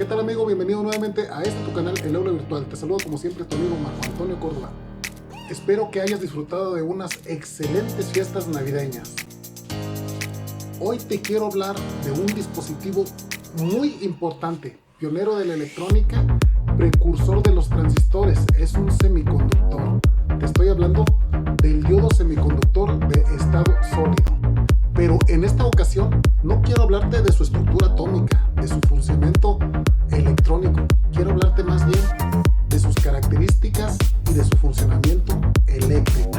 ¿Qué tal, amigo? Bienvenido nuevamente a este tu canal, El Aula Virtual. Te saludo como siempre tu amigo Marco Antonio Córdoba. Espero que hayas disfrutado de unas excelentes fiestas navideñas. Hoy te quiero hablar de un dispositivo muy importante, pionero de la electrónica, precursor de los transistores. Es un semiconductor. Te estoy hablando del diodo semiconductor de estado sólido. Pero en esta ocasión no quiero hablarte de su estructura atómica, de su funcionamiento electrónico. Quiero hablarte más bien de sus características y de su funcionamiento eléctrico.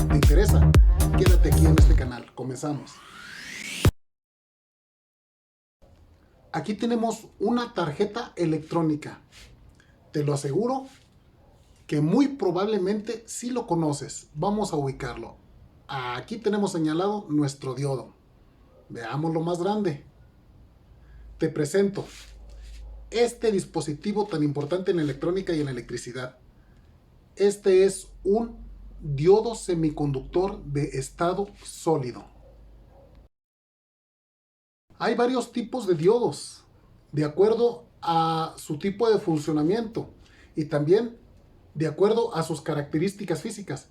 ¿Te interesa? Quédate aquí en este canal. Comenzamos. Aquí tenemos una tarjeta electrónica. Te lo aseguro que muy probablemente sí lo conoces. Vamos a ubicarlo. Aquí tenemos señalado nuestro diodo. Veamos lo más grande. Te presento este dispositivo tan importante en electrónica y en electricidad. Este es un diodo semiconductor de estado sólido. Hay varios tipos de diodos de acuerdo a su tipo de funcionamiento y también de acuerdo a sus características físicas.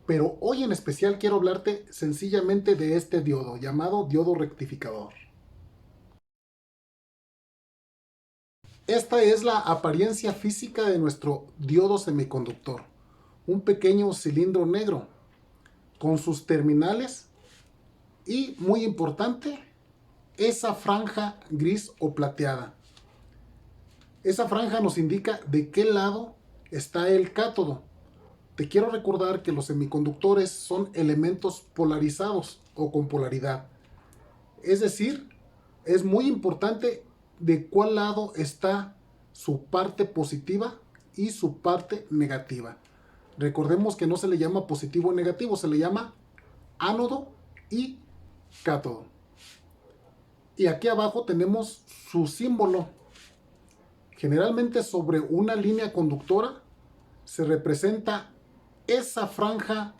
Pero hoy en especial quiero hablarte sencillamente de este diodo, llamado diodo rectificador. Esta es la apariencia física de nuestro diodo semiconductor. Un pequeño cilindro negro con sus terminales y, muy importante, esa franja gris o plateada. Esa franja nos indica de qué lado está el cátodo. Te quiero recordar que los semiconductores son elementos polarizados o con polaridad. Es decir, es muy importante de cuál lado está su parte positiva y su parte negativa. Recordemos que no se le llama positivo o negativo, se le llama ánodo y cátodo. Y aquí abajo tenemos su símbolo. Generalmente sobre una línea conductora se representa esa franja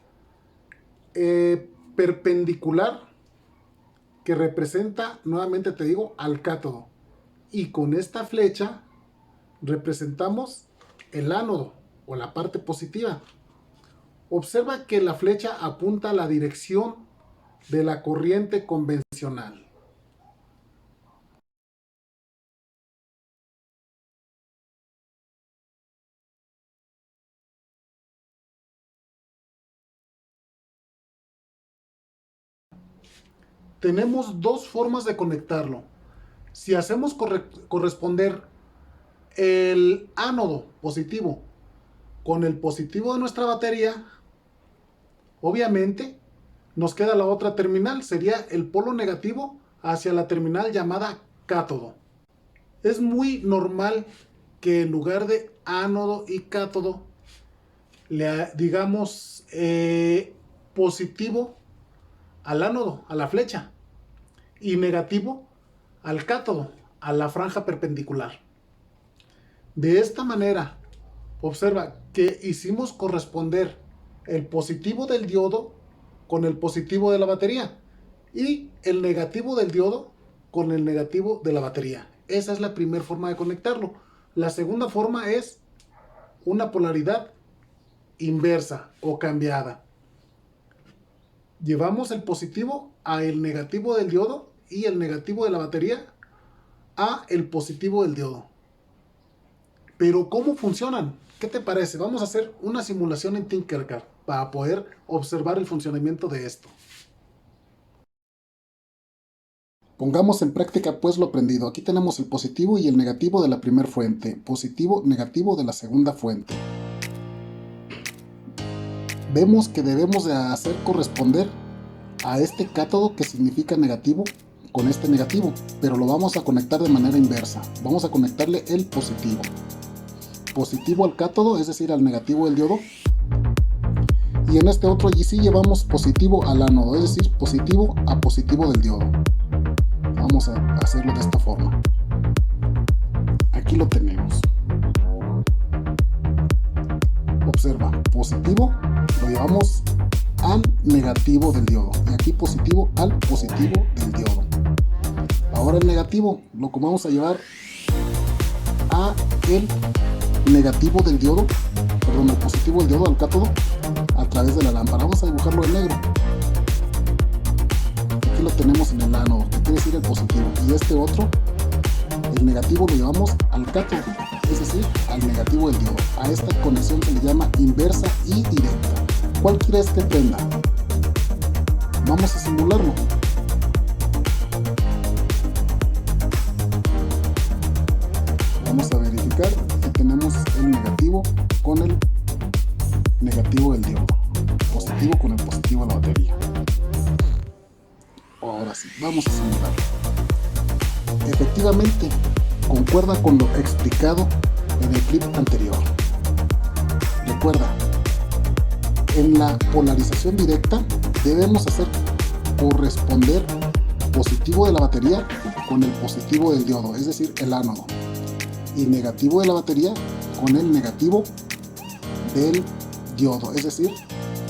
perpendicular que representa, nuevamente te digo, al cátodo. Y con esta flecha representamos el ánodo o la parte positiva. Observa que la flecha apunta a la dirección de la corriente convencional. Tenemos dos formas de conectarlo. Si hacemos corresponder el ánodo positivo con el positivo de nuestra batería, obviamente nos queda la otra terminal, sería el polo negativo hacia la terminal llamada cátodo. Es muy normal que en lugar de ánodo y cátodo le digamos positivo al ánodo, a la flecha, y negativo al cátodo, a la franja perpendicular. De esta manera, observa que hicimos corresponder el positivo del diodo con el positivo de la batería y el negativo del diodo con el negativo de la batería. Esa es la primera forma de conectarlo. La segunda forma es una polaridad inversa o cambiada. Llevamos el positivo a el negativo del diodo y el negativo de la batería a el positivo del diodo. Pero ¿cómo funcionan? ¿Qué te parece? Vamos a hacer una simulación en Tinkercad para poder observar el funcionamiento de esto. Pongamos en práctica pues lo aprendido. Aquí tenemos el positivo y el negativo de la primera fuente, positivo, negativo de la segunda fuente. Vemos que debemos de hacer corresponder a este cátodo, que significa negativo, con este negativo, pero lo vamos a conectar de manera inversa. Vamos a conectarle el positivo. Positivo al cátodo, es decir, al negativo del diodo. Y en este otro allí sí llevamos positivo al ánodo, es decir, positivo a positivo del diodo. Vamos a hacerlo de esta forma. Aquí lo tenemos. Observa, positivo lo llevamos al negativo del diodo y aquí positivo al positivo del diodo. Ahora el negativo lo vamos a llevar a el negativo del diodo, perdón, el positivo del diodo al cátodo a través de la lámpara. Vamos a dibujarlo en negro. Aquí lo tenemos en el ánodo, que quiere decir el positivo, y este otro, el negativo, lo llevamos al cátodo, es decir, al negativo del diodo. A esta conexión se le llama inversa y directa. ¿Cuál quieres que prenda? Vamos a simularlo. Vamos a verificar que tenemos el negativo con el negativo del diodo, positivo con el positivo de la batería. Ahora sí, vamos a simularlo. Efectivamente, concuerda con lo explicado en el clip anterior. Recuerda, en la polarización directa debemos hacer corresponder positivo de la batería con el positivo del diodo, es decir, el ánodo, y negativo de la batería con el negativo del diodo, es decir,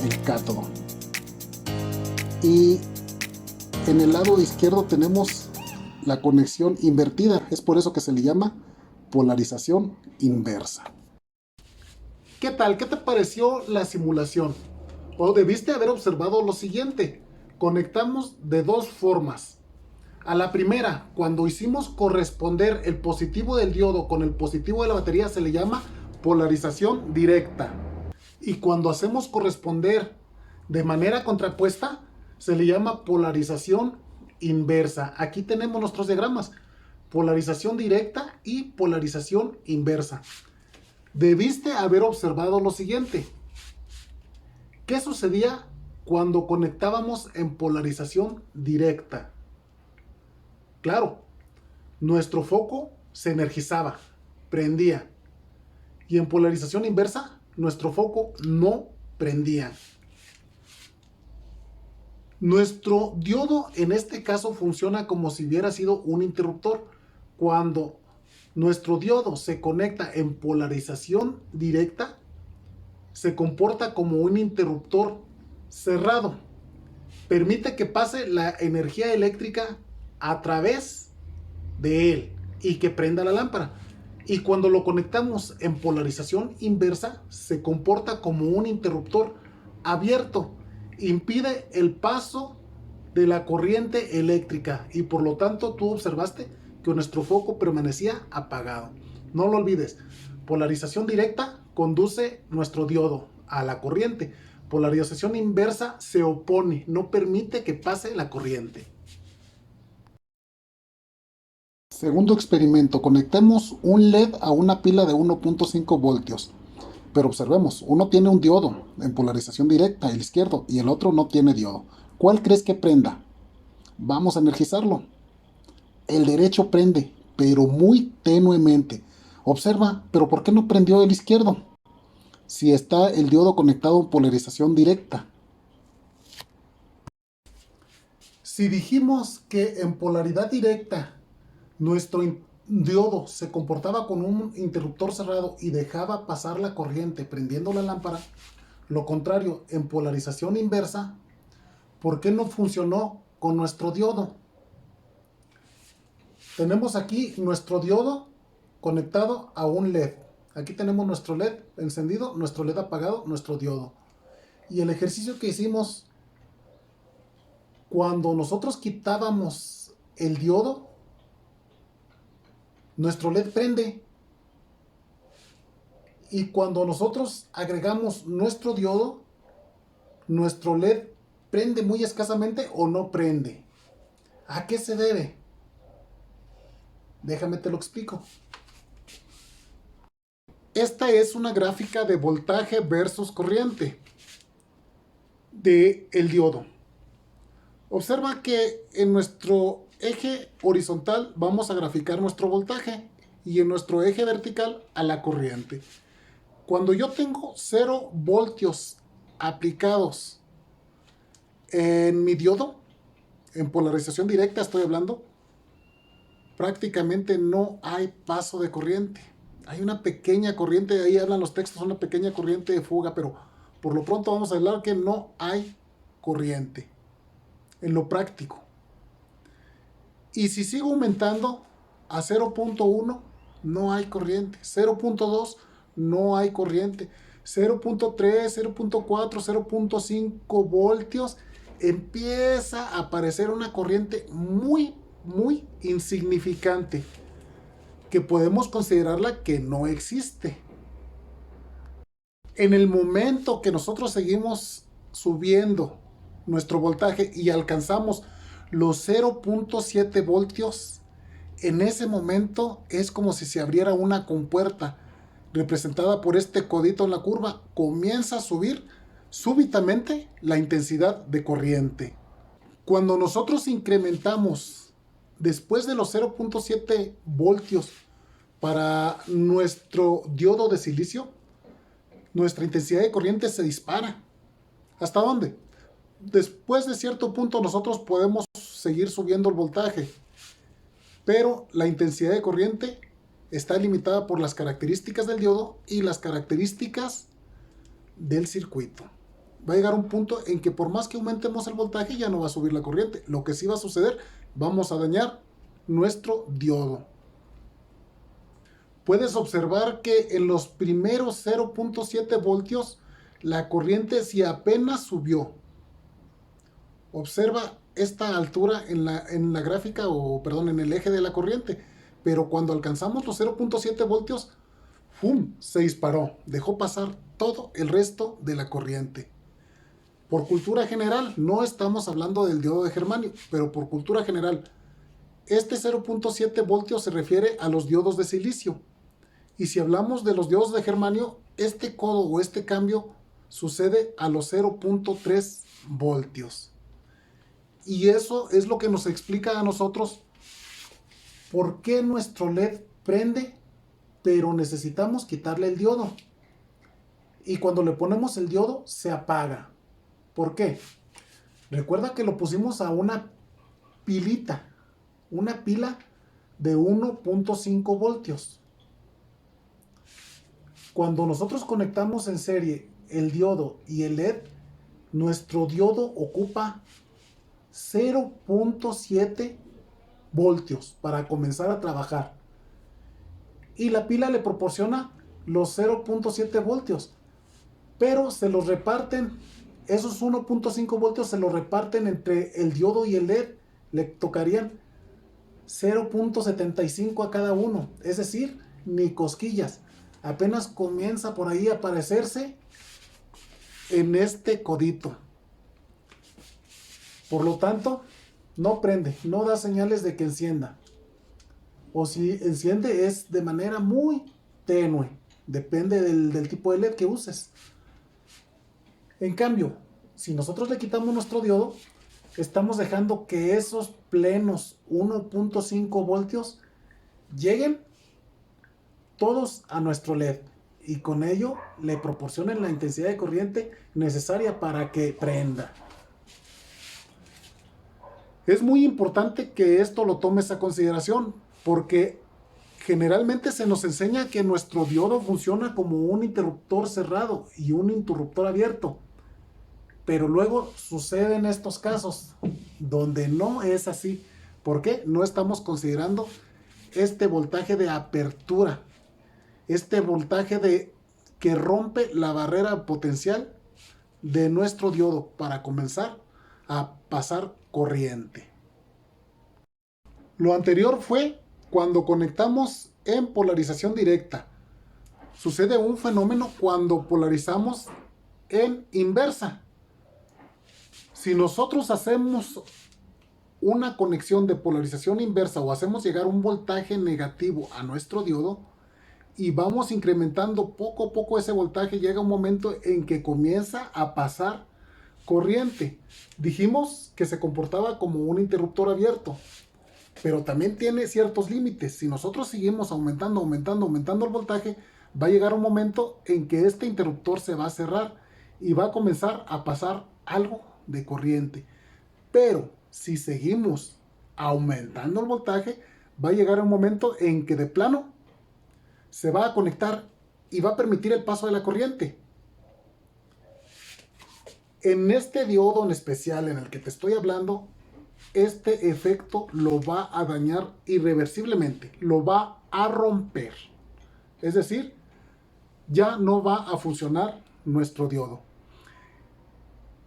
el cátodo. Y en el lado izquierdo tenemos la conexión invertida, es por eso que se le llama polarización inversa. ¿Qué tal? ¿Qué te pareció la simulación? O debiste haber observado lo siguiente: conectamos de dos formas. A la primera, cuando hicimos corresponder el positivo del diodo con el positivo de la batería, se le llama polarización directa. Y cuando hacemos corresponder de manera contrapuesta, se le llama polarización inversa. Aquí tenemos nuestros diagramas: polarización directa y polarización inversa. Debiste haber observado lo siguiente: ¿qué sucedía cuando conectábamos en polarización directa? Claro, nuestro foco se energizaba, prendía. Y en polarización inversa, nuestro foco no prendía. Nuestro diodo en este caso funciona como si hubiera sido un interruptor. Cuando nuestro diodo se conecta en polarización directa, se comporta como un interruptor cerrado. Permite que pase la energía eléctrica a través de él y que prenda la lámpara. Y cuando lo conectamos en polarización inversa, se comporta como un interruptor abierto. Impide el paso de la corriente eléctrica y por lo tanto tú observaste que nuestro foco permanecía apagado. No lo olvides, polarización directa conduce nuestro diodo a la corriente. Polarización inversa se opone, no permite que pase la corriente. Segundo experimento, conectemos un LED a una pila de 1.5 voltios. Pero observemos, uno tiene un diodo en polarización directa, el izquierdo, y el otro no tiene diodo. ¿Cuál crees que prenda? Vamos a energizarlo. El derecho prende, pero muy tenuemente. Observa, pero ¿por qué no prendió el izquierdo? Si está el diodo conectado en polarización directa. Si dijimos que en polaridad directa nuestro diodo se comportaba con un interruptor cerrado y dejaba pasar la corriente prendiendo la lámpara, lo contrario, en polarización inversa, ¿por qué no funcionó con nuestro diodo? Tenemos aquí nuestro diodo conectado a un LED. Aquí tenemos nuestro LED encendido, nuestro LED apagado, nuestro diodo. Y el ejercicio que hicimos, cuando nosotros quitábamos el diodo, nuestro LED prende. Y cuando nosotros agregamos nuestro diodo, nuestro LED prende muy escasamente o no prende. ¿A qué se debe? Déjame te lo explico. Esta es una gráfica de voltaje versus corriente del diodo. Observa que en nuestro eje horizontal vamos a graficar nuestro voltaje y en nuestro eje vertical a la corriente. Cuando yo tengo 0 voltios aplicados en mi diodo, en polarización directa estoy hablando, prácticamente no hay paso de corriente. Hay una pequeña corriente, ahí hablan los textos, una pequeña corriente de fuga, pero por lo pronto vamos a hablar que no hay corriente en lo práctico. Y si sigo aumentando a 0.1, no hay corriente. 0.2, no hay corriente. 0.3, 0.4, 0.5 voltios, empieza a aparecer una corriente muy, muy insignificante, que podemos considerarla que no existe. En el momento que nosotros seguimos subiendo nuestro voltaje y alcanzamos los 0.7 voltios, en ese momento es como si se abriera una compuerta representada por este codito en la curva. Comienza a subir súbitamente la intensidad de corriente. Cuando nosotros incrementamos después de los 0.7 voltios para nuestro diodo de silicio, nuestra intensidad de corriente se dispara. ¿Hasta dónde? Después de cierto punto nosotros podemos seguir subiendo el voltaje, pero la intensidad de corriente está limitada por las características del diodo y las características del circuito. Va a llegar un punto en que por más que aumentemos el voltaje ya no va a subir la corriente. Lo que sí va a suceder, vamos a dañar nuestro diodo. Puedes observar que en los primeros 0.7 voltios la corriente sí apenas subió. Observa esta altura en la gráfica, o perdón, en el eje de la corriente. Pero cuando alcanzamos los 0.7 voltios, ¡fum!, se disparó. Dejó pasar todo el resto de la corriente. Por cultura general, no estamos hablando del diodo de germanio, pero por cultura general, este 0.7 voltios se refiere a los diodos de silicio. Y si hablamos de los diodos de germanio, este codo o este cambio sucede a los 0.3 voltios. Y eso es lo que nos explica a nosotros por qué nuestro LED prende, pero necesitamos quitarle el diodo. Y cuando le ponemos el diodo, se apaga. ¿Por qué? Recuerda que lo pusimos a una pilita, una pila de 1.5 voltios. Cuando nosotros conectamos en serie el diodo y el LED, nuestro diodo ocupa 0.7 voltios para comenzar a trabajar. Y la pila le proporciona los 0.7 voltios. Pero se los reparten, esos 1.5 voltios se los reparten entre el diodo y el LED. Le tocarían 0.75 a cada uno. Es decir, ni cosquillas. Apenas comienza por ahí a aparecerse en este codito. Por lo tanto, no prende, no da señales de que encienda. O si enciende es de manera muy tenue. Depende del tipo de LED que uses. En cambio, si nosotros le quitamos nuestro diodo, estamos dejando que esos plenos 1.5 voltios lleguen todos a nuestro LED y con ello le proporcionen la intensidad de corriente necesaria para que prenda. Es muy importante que esto lo tomes a consideración, porque generalmente se nos enseña que nuestro diodo funciona como un interruptor cerrado y un interruptor abierto, pero luego suceden estos casos donde no es así. ¿Por qué? No estamos considerando este voltaje de apertura, este voltaje que rompe la barrera potencial de nuestro diodo para comenzar a pasar corriente. Lo anterior fue cuando conectamos en polarización directa. Sucede un fenómeno cuando polarizamos en inversa. Si nosotros hacemos una conexión de polarización inversa o hacemos llegar un voltaje negativo a nuestro diodo y vamos incrementando poco a poco ese voltaje, llega un momento en que comienza a pasar corriente. Dijimos que se comportaba como un interruptor abierto, pero también tiene ciertos límites. Si nosotros seguimos aumentando el voltaje, va a llegar un momento en que este interruptor se va a cerrar y va a comenzar a pasar algo de corriente. Pero si seguimos aumentando el voltaje, va a llegar un momento en que de plano se va a conectar y va a permitir el paso de la corriente. En este diodo en especial en el que te estoy hablando, este efecto lo va a dañar irreversiblemente, lo va a romper. Es decir, ya no va a funcionar nuestro diodo.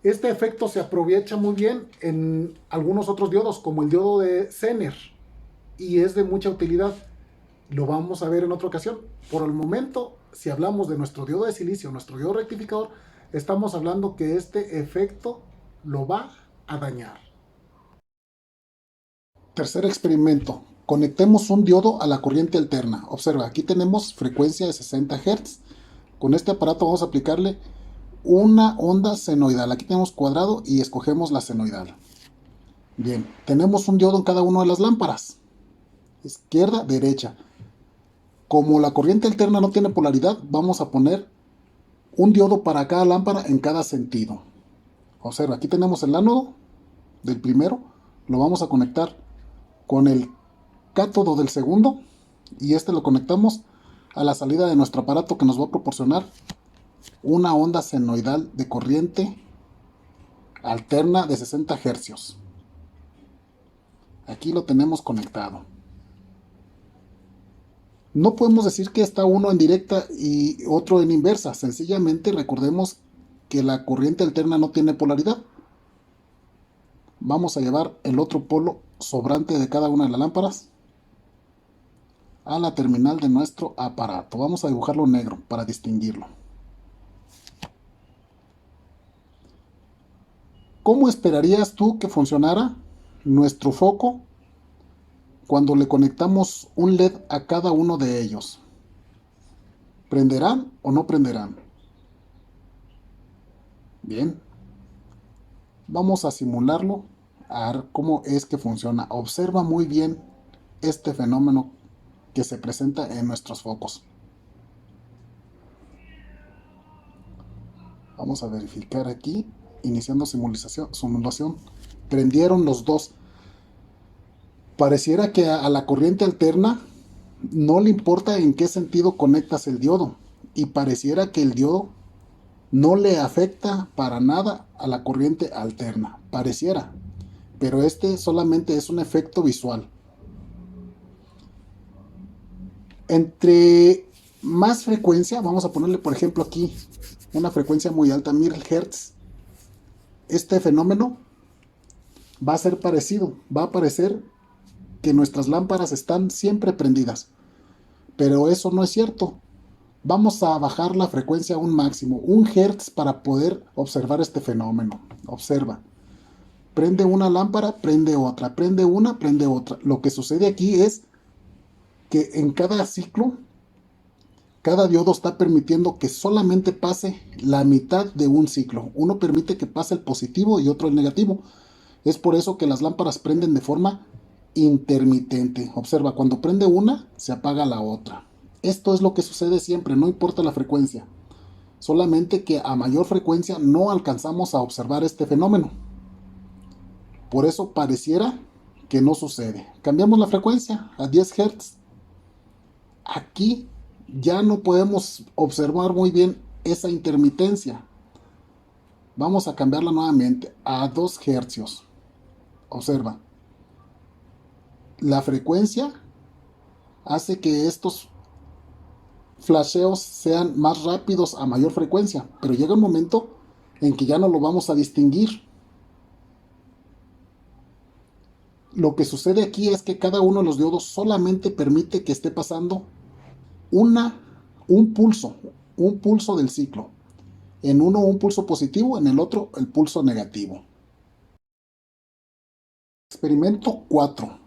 Este efecto se aprovecha muy bien en algunos otros diodos, como el diodo de Zener, y es de mucha utilidad. Lo vamos a ver en otra ocasión. Por el momento, si hablamos de nuestro diodo de silicio, nuestro diodo rectificador, estamos hablando que este efecto lo va a dañar. Tercer experimento. Conectemos un diodo a la corriente alterna. Observa, aquí tenemos frecuencia de 60 Hz. Con este aparato vamos a aplicarle una onda senoidal. Aquí tenemos cuadrado y escogemos la senoidal. Bien, tenemos un diodo en cada una de las lámparas. Izquierda, derecha. Como la corriente alterna no tiene polaridad, vamos a poner un diodo para cada lámpara en cada sentido. Observa, aquí tenemos el ánodo del primero. Lo vamos a conectar con el cátodo del segundo. Y este lo conectamos a la salida de nuestro aparato, que nos va a proporcionar una onda senoidal de corriente alterna de 60 Hz. Aquí lo tenemos conectado. No podemos decir que está uno en directa y otro en inversa. Sencillamente recordemos que la corriente alterna no tiene polaridad. Vamos a llevar el otro polo sobrante de cada una de las lámparas a la terminal de nuestro aparato. Vamos a dibujarlo negro para distinguirlo. ¿Cómo esperarías tú que funcionara nuestro foco cuando le conectamos un LED a cada uno de ellos? ¿Prenderán o no prenderán? Bien, vamos a simularlo, a ver cómo es que funciona. Observa muy bien este fenómeno que se presenta en nuestros focos. Vamos a verificar aquí, iniciando simulación. Prendieron los dos. Pareciera que a la corriente alterna no le importa en qué sentido conectas el diodo, y pareciera que el diodo no le afecta para nada a la corriente alterna. Pareciera, pero este solamente es un efecto visual. Entre más frecuencia, vamos a ponerle por ejemplo aquí una frecuencia muy alta, 1000 Hz, este fenómeno va a ser parecido. Va a parecer que nuestras lámparas están siempre prendidas, pero eso no es cierto. Vamos a bajar la frecuencia a un máximo, 1 Hz, para poder observar este fenómeno. Observa, prende una lámpara, prende otra, prende una, prende otra. Lo que sucede aquí es que en cada ciclo, cada diodo está permitiendo que solamente pase la mitad de un ciclo. Uno permite que pase el positivo y otro el negativo. Es por eso que las lámparas prenden de forma intermitente. Observa, cuando prende una, se apaga la otra. Esto es lo que sucede siempre, no importa la frecuencia. Solamente que a mayor frecuencia no alcanzamos a observar este fenómeno. Por eso pareciera que no sucede. Cambiamos la frecuencia a 10 Hz. Aquí ya no podemos observar muy bien esa intermitencia. Vamos a cambiarla nuevamente a 2 Hz. Observa. La frecuencia hace que estos flasheos sean más rápidos a mayor frecuencia, pero llega un momento en que ya no lo vamos a distinguir. Lo que sucede aquí es que cada uno de los diodos solamente permite que esté pasando un pulso del ciclo. En uno un pulso positivo, en el otro el pulso negativo. Experimento 4.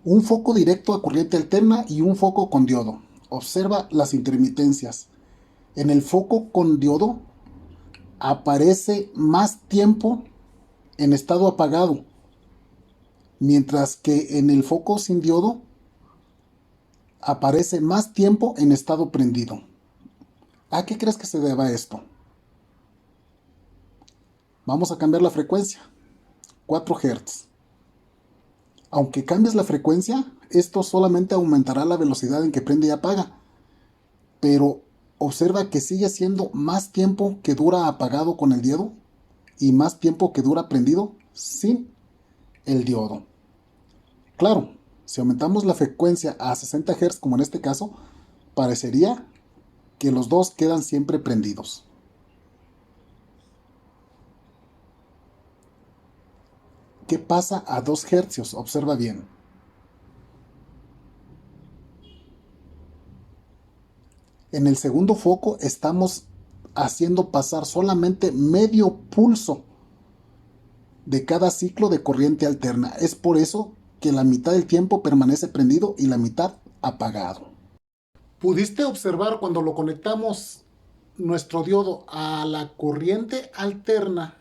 Un foco directo a corriente alterna y un foco con diodo. Observa las intermitencias. En el foco con diodo aparece más tiempo en estado apagado, mientras que en el foco sin diodo aparece más tiempo en estado prendido. ¿A qué crees que se deba esto? Vamos a cambiar la frecuencia, 4 Hz. Aunque cambies la frecuencia, esto solamente aumentará la velocidad en que prende y apaga. Pero observa que sigue siendo más tiempo que dura apagado con el diodo y más tiempo que dura prendido sin el diodo. Claro, Si aumentamos la frecuencia a 60 Hz, como en este caso, parecería que los dos quedan siempre prendidos. ¿Qué pasa a 2 Hz? Observa bien. En el segundo foco estamos haciendo pasar solamente medio pulso de cada ciclo de corriente alterna. Es por eso que la mitad del tiempo permanece prendido y la mitad apagado. ¿Pudiste observar cuando lo conectamos nuestro diodo a la corriente alterna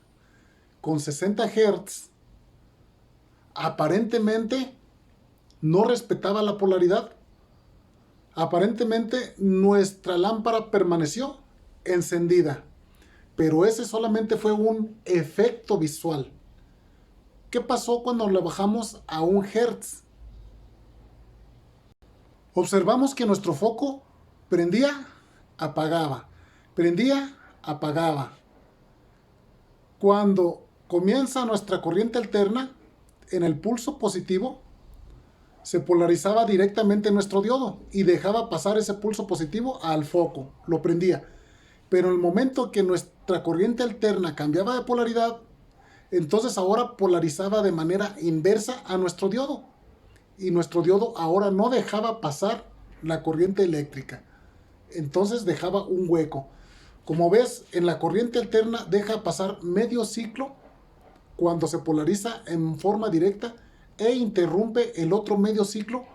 con 60 Hz? Aparentemente no respetaba la polaridad. Aparentemente nuestra lámpara permaneció encendida, pero ese solamente fue un efecto visual. ¿Qué pasó cuando le bajamos a 1 Hz? Observamos que nuestro foco prendía, apagaba, prendía, apagaba. Cuando comienza nuestra corriente alterna, en el pulso positivo, se polarizaba directamente nuestro diodo y dejaba pasar ese pulso positivo al foco, lo prendía. Pero en el momento que nuestra corriente alterna cambiaba de polaridad, entonces ahora polarizaba de manera inversa a nuestro diodo. Y nuestro diodo ahora no dejaba pasar la corriente eléctrica. Entonces dejaba un hueco. Como ves, en la corriente alterna deja pasar medio ciclo cuando se polariza en forma directa e interrumpe el otro medio ciclo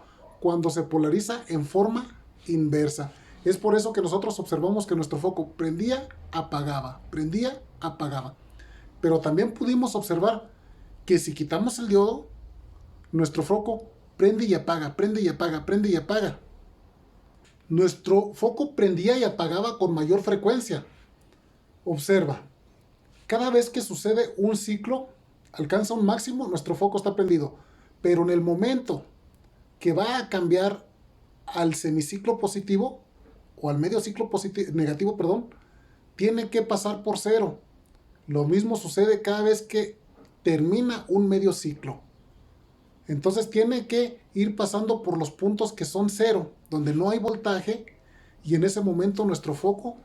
cuando se polariza en forma inversa. Es por eso que nosotros observamos que nuestro foco prendía, apagaba, prendía, apagaba. Pero también pudimos observar que si quitamos el diodo, nuestro foco prende y apaga, prende y apaga, prende y apaga. Nuestro foco prendía y apagaba con mayor frecuencia. Observa, cada vez que sucede un ciclo, alcanza un máximo, nuestro foco está prendido. Pero en el momento que va a cambiar al semiciclo positivo, o al medio ciclo negativo, perdón, tiene que pasar por cero. Lo mismo sucede cada vez que termina un medio ciclo. Entonces tiene que ir pasando por los puntos que son cero, donde no hay voltaje, y en ese momento nuestro foco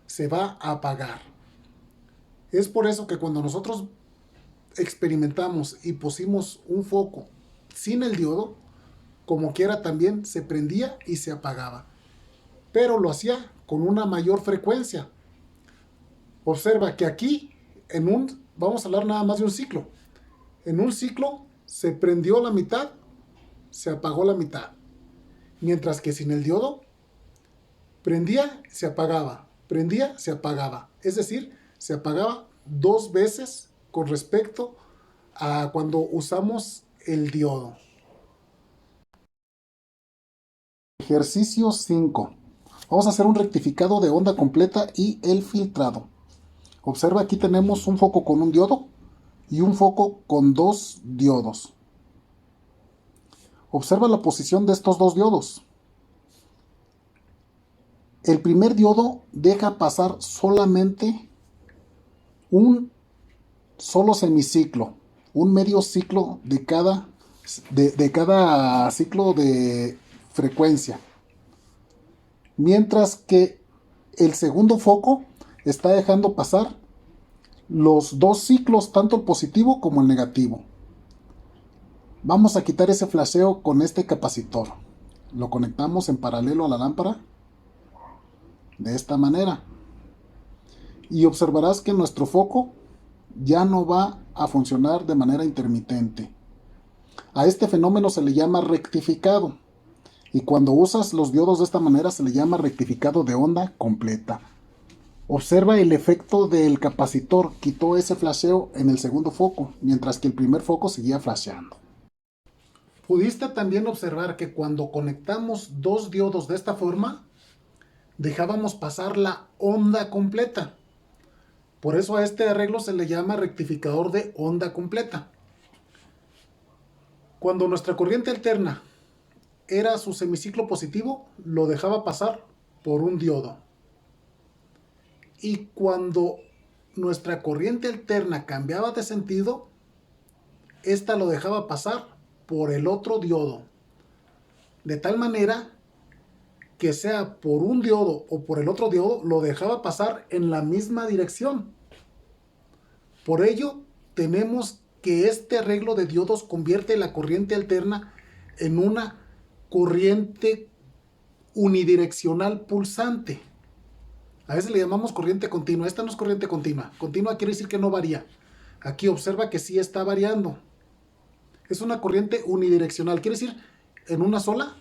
se va a apagar. Es por eso que cuando nosotros experimentamos y pusimos un foco sin el diodo, como quiera también se prendía y se apagaba, pero lo hacía con una mayor frecuencia. Observa que aquí vamos a hablar nada más de un ciclo. En un ciclo se prendió la mitad, se apagó la mitad, mientras que sin el diodo prendía, se apagaba, prendía, se apagaba. Es decir, se apagaba 2 veces con respecto a cuando usamos el diodo. Ejercicio 5. Vamos a hacer un rectificado de onda completa y el filtrado. Observa, aquí tenemos un foco con un diodo y un foco con 2 diodos. Observa la posición de estos 2 diodos. El primer diodo deja pasar solamente un solo semiciclo, un medio ciclo de cada ciclo de frecuencia. Mientras que el segundo foco está dejando pasar los 2 ciclos, tanto el positivo como el negativo. Vamos a quitar ese flasheo con este capacitor. Lo conectamos en paralelo a la lámpara de esta manera. Y observarás que nuestro foco ya no va a funcionar de manera intermitente. A este fenómeno se le llama rectificado. Y cuando usas los diodos de esta manera se le llama rectificado de onda completa. Observa el efecto del capacitor. Quitó ese flasheo en el segundo foco, mientras que el primer foco seguía flasheando. Pudiste también observar que cuando conectamos 2 diodos de esta forma, dejábamos pasar la onda completa. Por eso a este arreglo se le llama rectificador de onda completa. Cuando nuestra corriente alterna era su semiciclo positivo, lo dejaba pasar por un diodo. Y cuando nuestra corriente alterna cambiaba de sentido, esta lo dejaba pasar por el otro diodo. de tal manera que sea por un diodo o por el otro diodo, lo dejaba pasar en la misma dirección. Por ello, tenemos que este arreglo de diodos convierte la corriente alterna en una corriente unidireccional pulsante. A veces le llamamos corriente continua. Esta no es corriente continua. Continua quiere decir que no varía. Aquí observa que sí está variando. Es una corriente unidireccional, quiere decir en una sola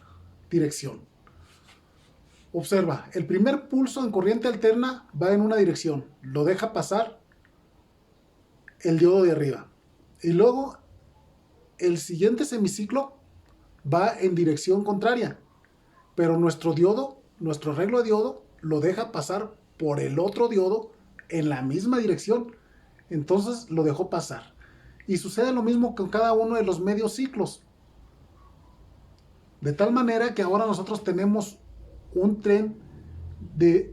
dirección. Observa, el primer pulso en corriente alterna va en una dirección, lo deja pasar el diodo de arriba. Y luego el siguiente semiciclo va en dirección contraria, pero nuestro diodo, nuestro arreglo de diodo, lo deja pasar por el otro diodo en la misma dirección. Entonces lo dejó pasar. Y sucede lo mismo con cada uno de los medios ciclos. De tal manera que ahora nosotros tenemos un tren de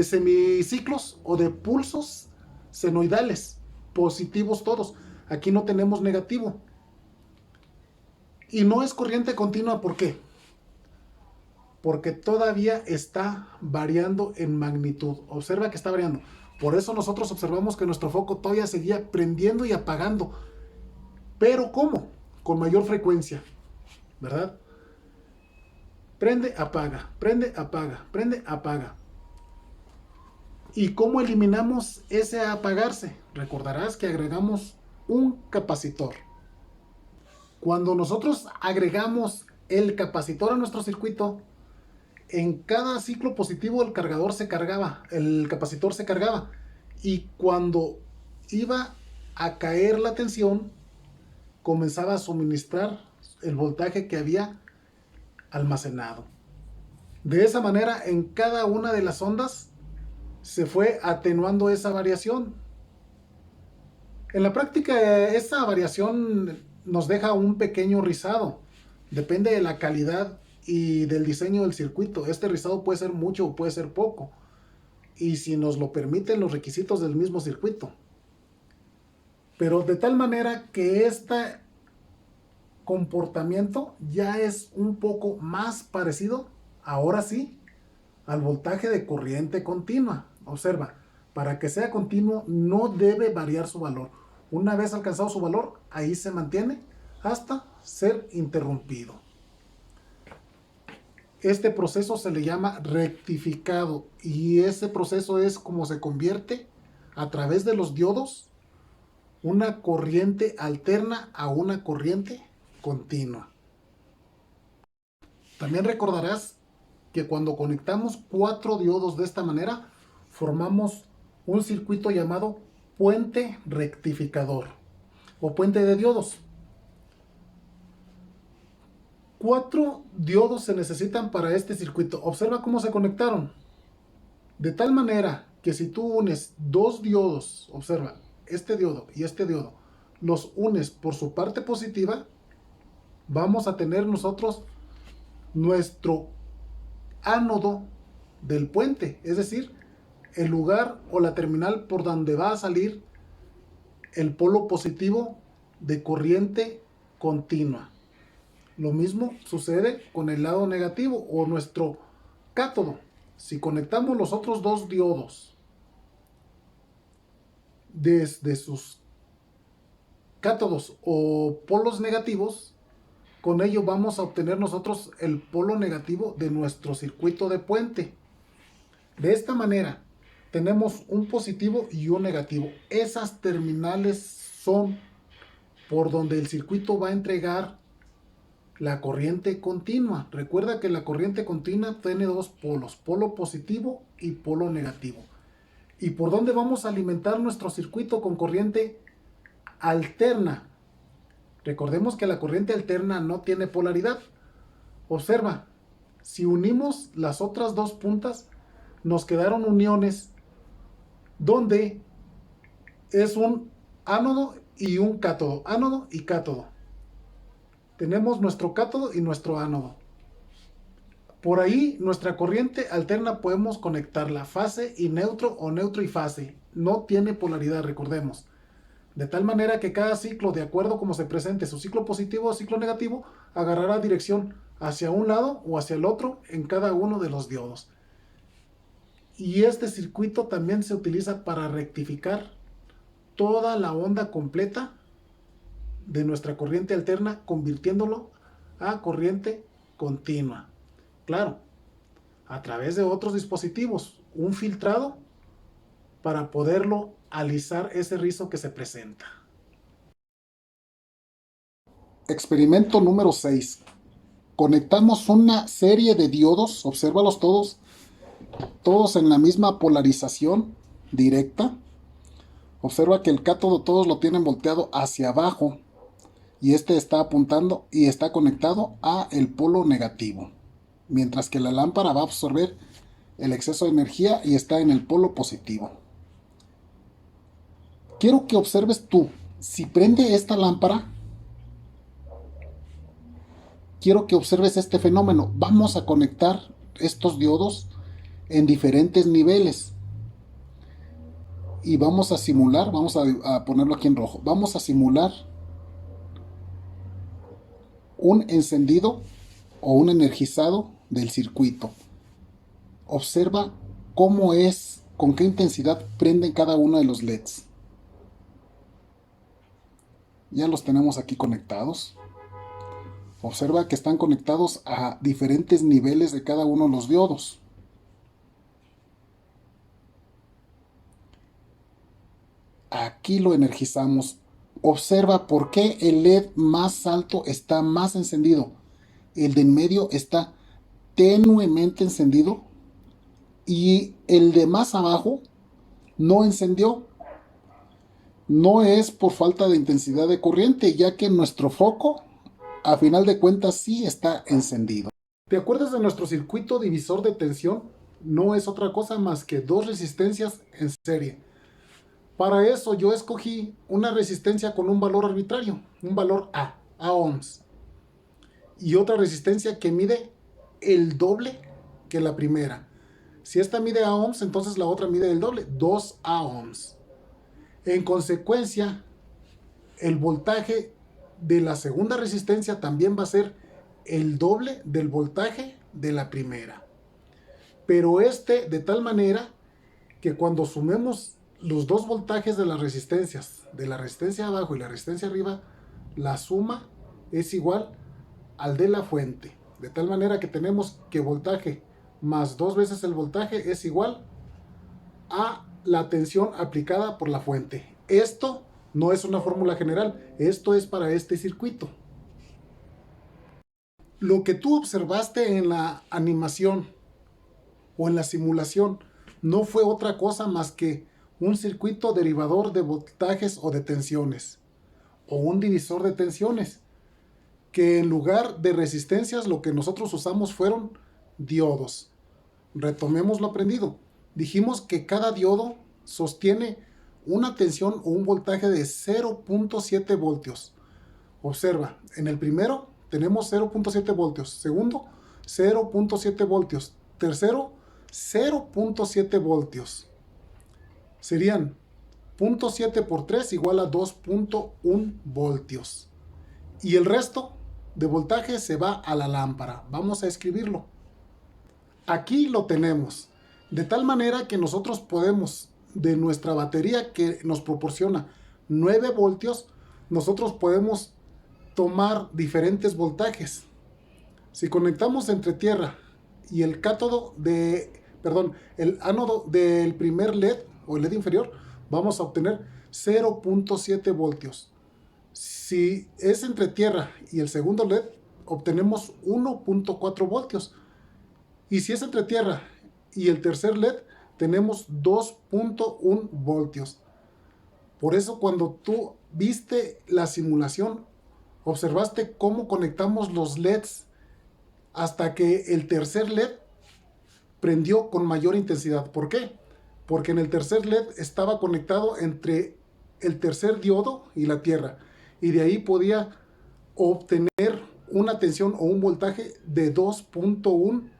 semiciclos o de pulsos senoidales, positivos todos. Aquí no tenemos negativo. Y no es corriente continua, ¿por qué? Porque todavía está variando en magnitud. Observa que está variando. Por eso nosotros observamos que nuestro foco todavía seguía prendiendo y apagando. ¿Pero cómo? Con mayor frecuencia, ¿verdad? Prende, apaga, prende, apaga, prende, apaga. ¿Y cómo eliminamos ese apagarse? Recordarás que agregamos un capacitor. Cuando nosotros agregamos el capacitor a nuestro circuito, en cada ciclo positivo el cargador se cargaba, el capacitor se cargaba. Y cuando iba a caer la tensión, comenzaba a suministrar el voltaje que había almacenado. De esa manera, en cada una de las ondas se fue atenuando esa variación. En la práctica, esa variación nos deja un pequeño rizado. Depende de la calidad y del diseño del circuito. Este rizado puede ser mucho o puede ser poco. Y si nos lo permiten los requisitos del mismo circuito. Pero de tal manera que este comportamiento ya es un poco más parecido, ahora sí, al voltaje de corriente continua. Observa, para que sea continuo no debe variar su valor. Una vez alcanzado su valor, ahí se mantiene hasta ser interrumpido. Este proceso se le llama rectificado y ese proceso es como se convierte a través de los diodos una corriente alterna a una corriente continua. También recordarás que cuando conectamos 4 diodos de esta manera, formamos un circuito llamado puente rectificador o puente de diodos. 4 diodos se necesitan para este circuito. Observa cómo se conectaron. De tal manera que si tú unes 2 diodos, observa, este diodo y este diodo, los unes por su parte positiva, vamos a tener nosotros nuestro ánodo del puente, es decir, el lugar o la terminal por donde va a salir el polo positivo de corriente continua. Lo mismo sucede con el lado negativo o nuestro cátodo. Si conectamos los otros 2 diodos desde sus cátodos o polos negativos, con ello vamos a obtener nosotros el polo negativo de nuestro circuito de puente. De esta manera tenemos un positivo y un negativo. Esas terminales son por donde el circuito va a entregar la corriente continua. Recuerda que la corriente continua tiene 2 polos, polo positivo y polo negativo. ¿Y por dónde vamos a alimentar nuestro circuito con corriente alterna? Recordemos que la corriente alterna no tiene polaridad. Observa, si unimos las otras 2 puntas, nos quedaron uniones donde es un ánodo y un cátodo, ánodo y cátodo. Tenemos nuestro cátodo y nuestro ánodo. Por ahí nuestra corriente alterna podemos conectarla fase y neutro o neutro y fase. No tiene polaridad, recordemos. De tal manera que cada ciclo, de acuerdo como se presente su ciclo positivo o ciclo negativo, agarrará dirección hacia un lado o hacia el otro en cada uno de los diodos. Y este circuito también se utiliza para rectificar toda la onda completa de nuestra corriente alterna, convirtiéndolo a corriente continua. Claro, a través de otros dispositivos, un filtrado para poderlo alisar ese rizo que se presenta. Experimento número 6. Conectamos una serie de diodos, obsérvalos todos en la misma polarización directa. Observa que el cátodo todos lo tienen volteado hacia abajo y este está apuntando y está conectado a el polo negativo, mientras que la lámpara va a absorber el exceso de energía y está en el polo positivo. Quiero que observes tú, si prende esta lámpara, quiero que observes este fenómeno. Vamos a conectar estos diodos en diferentes niveles y vamos a simular, vamos a ponerlo aquí en rojo, vamos a simular un encendido o un energizado del circuito. Observa cómo es, con qué intensidad prenden cada uno de los LEDs. Ya los tenemos aquí conectados. Observa que están conectados a diferentes niveles de cada uno de los diodos. Aquí lo energizamos. Observa por qué el LED más alto está más encendido. El de en medio está tenuemente encendido y el de más abajo no encendió. No es por falta de intensidad de corriente, ya que nuestro foco, a final de cuentas, sí está encendido. ¿Te acuerdas de nuestro circuito divisor de tensión? No es otra cosa más que dos resistencias en serie. Para eso yo escogí una resistencia con un valor arbitrario, un valor A ohms. Y otra resistencia que mide el doble que la primera. Si esta mide A ohms, entonces la otra mide el doble, 2 A ohms. En consecuencia, el voltaje de la segunda resistencia también va a ser el doble del voltaje de la primera. Pero de tal manera que cuando sumemos los dos voltajes de las resistencias, de la resistencia abajo y la resistencia arriba, la suma es igual al de la fuente. De tal manera que tenemos que voltaje más dos veces el voltaje es igual a la tensión aplicada por la fuente. Esto no es una fórmula general, esto es para este circuito. Lo que tú observaste en la animación o en la simulación no fue otra cosa más que un circuito derivador de voltajes o de tensiones, o un divisor de tensiones, que en lugar de resistencias lo que nosotros usamos fueron diodos. Retomemos lo aprendido. Dijimos que cada diodo sostiene una tensión o un voltaje de 0.7 voltios. Observa, en el primero tenemos 0.7 voltios, segundo 0.7 voltios, tercero 0.7 voltios. Serían 0.7 por 3 igual a 2.1 voltios. Y el resto de voltaje se va a la lámpara. Vamos a escribirlo. Aquí lo tenemos. De tal manera que nosotros podemos, de nuestra batería que nos proporciona 9 voltios, nosotros podemos tomar diferentes voltajes. Si conectamos entre tierra y el el ánodo del primer LED o el LED inferior, vamos a obtener 0.7 voltios. Si es entre tierra y el segundo LED, obtenemos 1.4 voltios. Y si es entre tierra y el tercer LED, tenemos 2.1 voltios. Por eso cuando tú viste la simulación, observaste cómo conectamos los LEDs hasta que el tercer LED prendió con mayor intensidad. ¿Por qué? Porque en el tercer LED estaba conectado entre el tercer diodo y la tierra. Y de ahí podía obtener una tensión o un voltaje de 2.1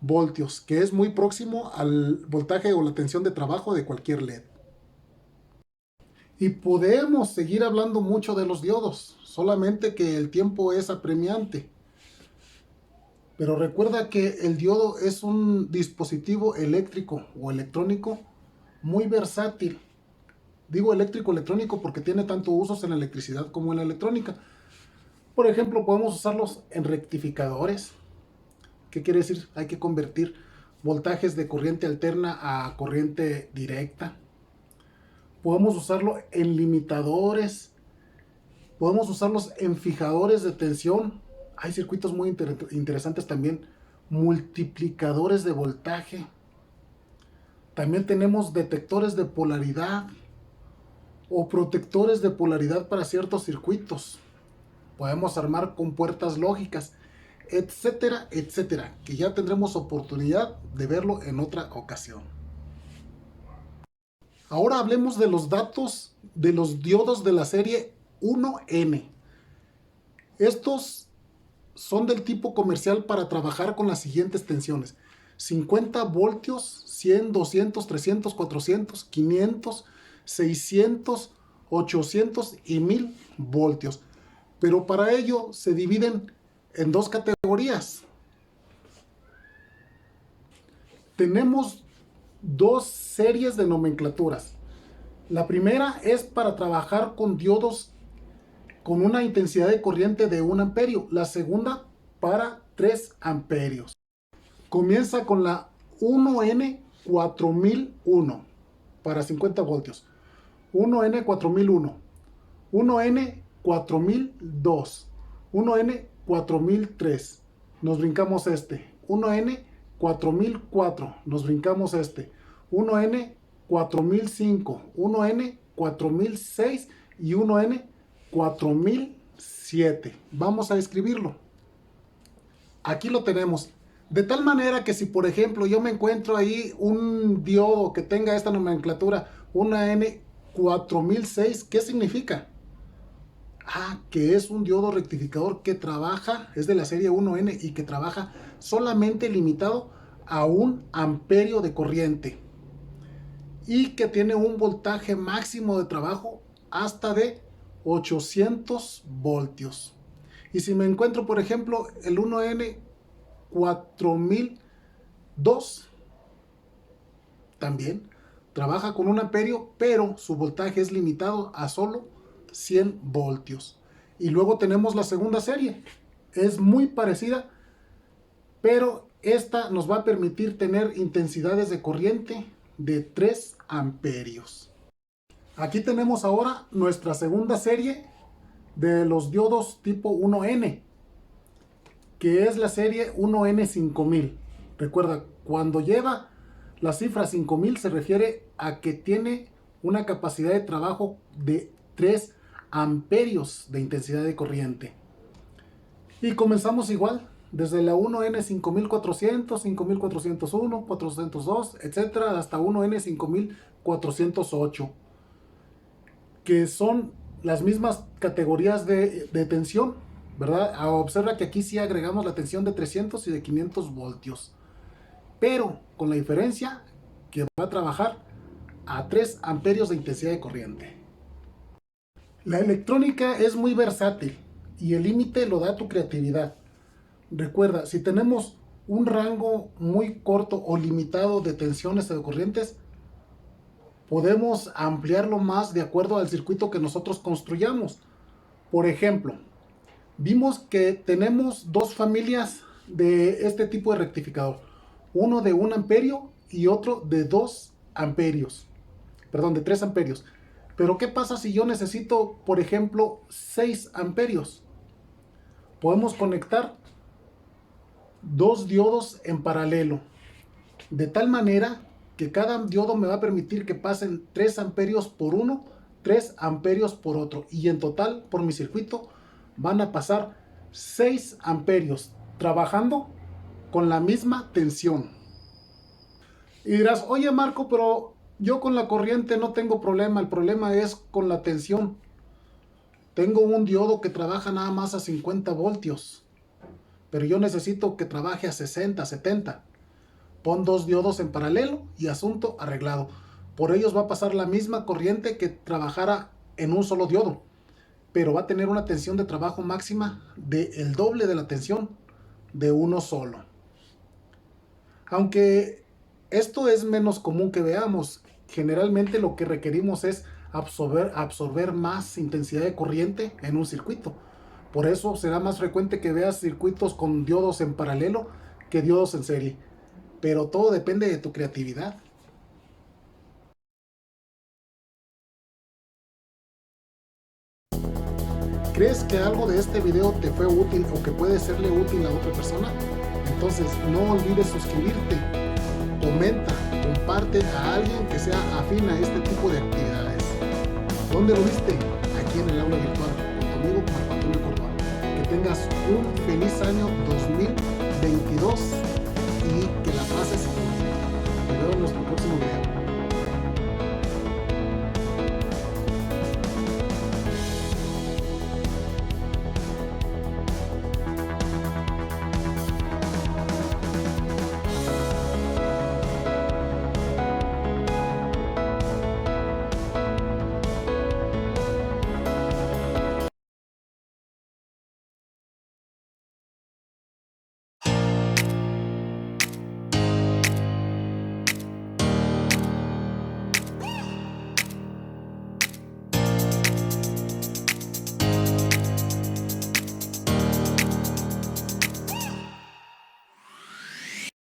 voltios, que es muy próximo al voltaje o la tensión de trabajo de cualquier LED. Y podemos seguir hablando mucho de los diodos, solamente que el tiempo es apremiante. Pero recuerda que el diodo es un dispositivo eléctrico o electrónico muy versátil. Digo eléctrico electrónico porque tiene tanto usos en la electricidad como en la electrónica. Por ejemplo, podemos usarlos en rectificadores. ¿Qué quiere decir? Hay que convertir voltajes de corriente alterna a corriente directa. Podemos usarlo en limitadores. Podemos usarlos en fijadores de tensión. Hay circuitos muy interesantes también. Multiplicadores de voltaje. También tenemos detectores de polaridad o protectores de polaridad para ciertos circuitos. Podemos armar compuertas lógicas, etcétera, etcétera, que ya tendremos oportunidad de verlo en otra ocasión. Ahora hablemos de los datos de los diodos de la serie 1N. Estos son del tipo comercial para trabajar con las siguientes tensiones: 50 voltios, 100, 200, 300, 400, 500, 600, 800 y 1000 voltios. Pero para ello se dividen en dos categorías. Tenemos dos series de nomenclaturas. La primera es para trabajar con diodos con una intensidad de corriente de 1 amperio. La segunda para 3 amperios. Comienza con la 1N4001 para 50 voltios. 1N4001. 1N4002. 1N4003. Nos brincamos este. 1N4004. Nos brincamos este. 1N4005. 1N4006 y 1N4007. Vamos a escribirlo. Aquí lo tenemos. De tal manera que si por ejemplo yo me encuentro ahí un diodo que tenga esta nomenclatura, una N4006, ¿qué significa? Que es un diodo rectificador que trabaja, es de la serie 1N y que trabaja solamente limitado a 1 amperio de corriente y que tiene un voltaje máximo de trabajo hasta de 800 voltios. Y si me encuentro por ejemplo el 1N4002, también trabaja con 1 amperio, pero su voltaje es limitado a solo 100 voltios. Y luego tenemos la segunda serie. Es muy parecida, pero esta nos va a permitir tener intensidades de corriente de 3 amperios. Aquí tenemos ahora nuestra segunda serie de los diodos tipo 1N, que es la serie 1N5000. Recuerda, cuando lleva la cifra 5000 se refiere a que tiene una capacidad de trabajo de 3 amperios de intensidad de corriente. Y comenzamos igual, desde la 1N5400, 5401, 402, etcétera, hasta 1N5408, que son las mismas categorías de tensión, ¿verdad? Observa que aquí sí agregamos la tensión de 300 y de 500 voltios, pero con la diferencia que va a trabajar a 3 amperios de intensidad de corriente. La electrónica es muy versátil y el límite lo da tu creatividad. Recuerda, si tenemos un rango muy corto o limitado de tensiones o de corrientes, podemos ampliarlo más de acuerdo al circuito que nosotros construyamos. Por ejemplo, vimos que tenemos dos familias de este tipo de rectificador. Uno de 1 amperio y otro de 2 amperios. Perdón, de 3 amperios. Pero ¿qué pasa si yo necesito, por ejemplo, 6 amperios? Podemos conectar dos diodos en paralelo, de tal manera que cada diodo me va a permitir que pasen 3 amperios por uno, 3 amperios por otro, y en total por mi circuito van a pasar 6 amperios trabajando con la misma tensión. Y dirás, oye Marco, pero yo con la corriente no tengo problema, el problema es con la tensión. Tengo un diodo que trabaja nada más a 50 voltios, pero yo necesito que trabaje a 60, 70. Pon dos diodos en paralelo y asunto arreglado. Por ellos va a pasar la misma corriente que trabajara en un solo diodo, pero va a tener una tensión de trabajo máxima del doble de la tensión de uno solo. Aunque esto es menos común que veamos, generalmente lo que requerimos es absorber más intensidad de corriente en un circuito. Por eso será más frecuente que veas circuitos con diodos en paralelo que diodos en serie. Pero todo depende de tu creatividad. ¿Crees que algo de este video te fue útil o que puede serle útil a otra persona? Entonces no olvides suscribirte, comenta, comparte a alguien que sea afín a este tipo de actividades. ¿Dónde lo viste? Aquí en el aula virtual con tu amigo Marco Antonio Córdoba. Que tengas un feliz año 2022 y que la paz